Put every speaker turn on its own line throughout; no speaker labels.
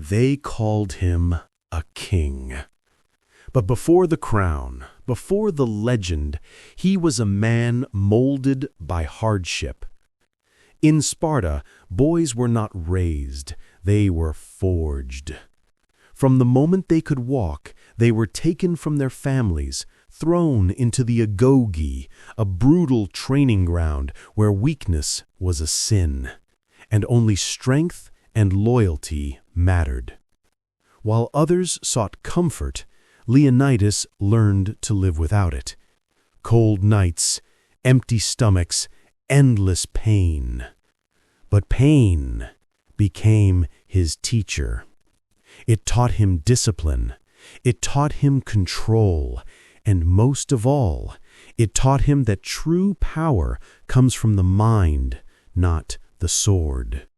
They called him a king. But before the crown, before the legend, he was a man molded by hardship. In Sparta, boys were not raised, they were forged. From the moment they could walk, they were taken from their families, thrown into the agoge, a brutal training ground where weakness was a sin, and only strength and loyalty mattered. While others sought comfort, Leonidas learned to live without it. Cold nights, empty stomachs, endless pain. But pain became his teacher. It taught him discipline. It taught him control. And most of all, it taught him that true power comes from the mind, not the sword.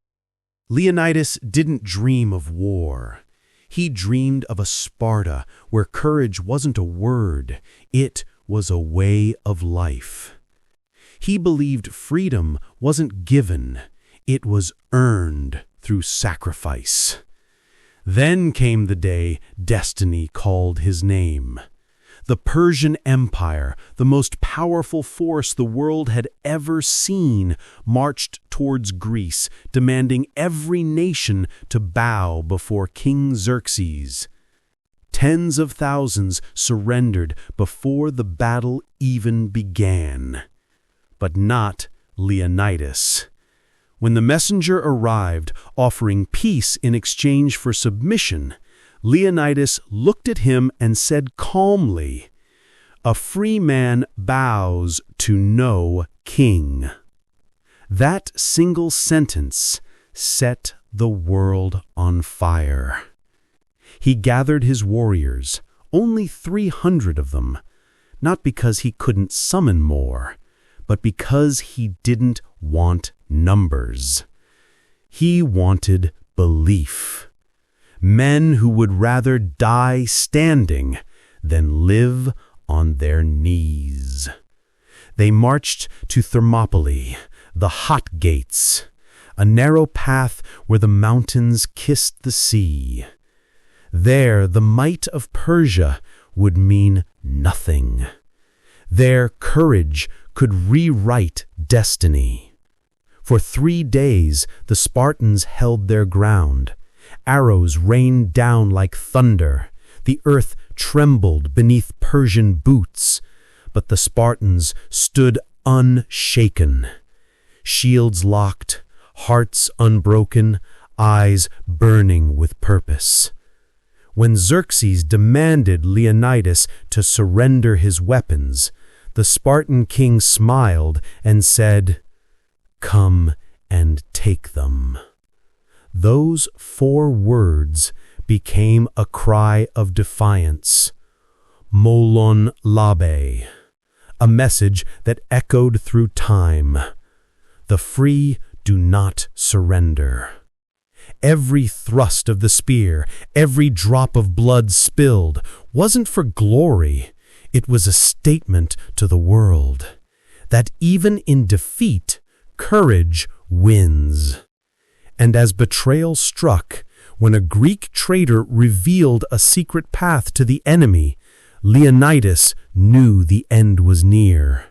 Leonidas didn't dream of war. He dreamed of a Sparta where courage wasn't a word, it was a way of life. He believed freedom wasn't given, it was earned through sacrifice. Then came the day destiny called his name. The Persian Empire, the most powerful force the world had ever seen, marched towards Greece, demanding every nation to bow before King Xerxes. Tens of thousands surrendered before the battle even began. But not Leonidas. When the messenger arrived, offering peace in exchange for submission, Leonidas looked at him and said calmly, "A free man bows to no king." That single sentence set the world on fire. He gathered his warriors, only 300 of them, not because he couldn't summon more, but because he didn't want numbers. He wanted belief. Men who would rather die standing than live on their knees. They marched to Thermopylae, the hot gates, a narrow path where the mountains kissed the sea. There the might of Persia would mean nothing. Their courage could rewrite destiny. For 3 days the Spartans held their ground. Arrows rained down like thunder. The earth trembled beneath Persian boots. But the Spartans stood unshaken. Shields locked, hearts unbroken, eyes burning with purpose. When Xerxes demanded Leonidas to surrender his weapons, the Spartan king smiled and said, "Come and take them." Those 4 words became a cry of defiance. Molon labe, a message that echoed through time. The free do not surrender. Every thrust of the spear, every drop of blood spilled, wasn't for glory. It was a statement to the world that even in defeat, courage wins. And as betrayal struck, when a Greek traitor revealed a secret path to the enemy, Leonidas knew the end was near.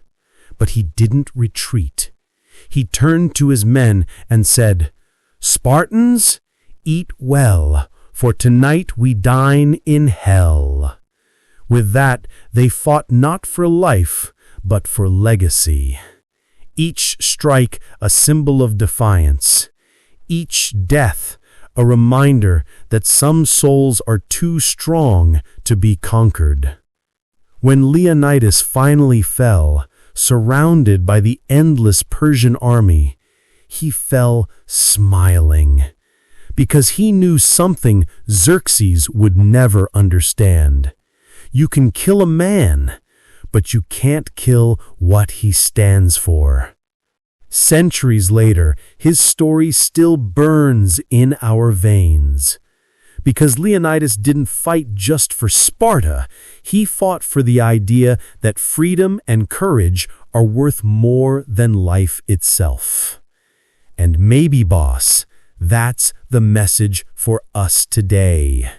But he didn't retreat. He turned to his men and said, "Spartans, eat well, for tonight we dine in hell." With that, they fought not for life, but for legacy. Each strike a symbol of defiance. Each death a reminder that some souls are too strong to be conquered. When Leonidas finally fell, surrounded by the endless Persian army, he fell smiling, because he knew something Xerxes would never understand. You can kill a man, but you can't kill what he stands for. Centuries later, his story still burns in our veins. Because Leonidas didn't fight just for Sparta, he fought for the idea that freedom and courage are worth more than life itself. And maybe, boss, That's the message for us today.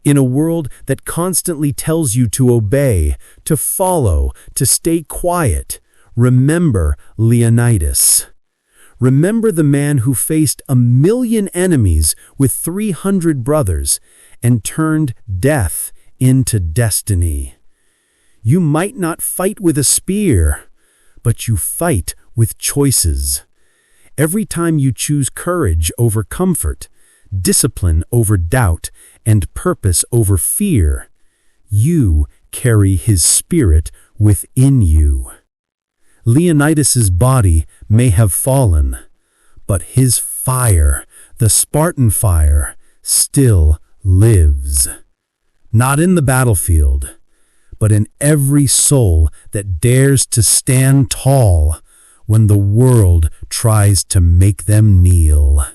In a world that constantly tells you to obey, to follow, to stay quiet, remember Leonidas. Remember the man who faced 1,000,000 enemies with 300 brothers and turned death into destiny. You might not fight with a spear, but you fight with choices. Every time you choose courage over comfort, discipline over doubt, and purpose over fear, you carry his spirit within you. Leonidas's body may have fallen, but his fire, the Spartan fire, still lives. Not in the battlefield, but in every soul that dares to stand tall when the world tries to make them kneel.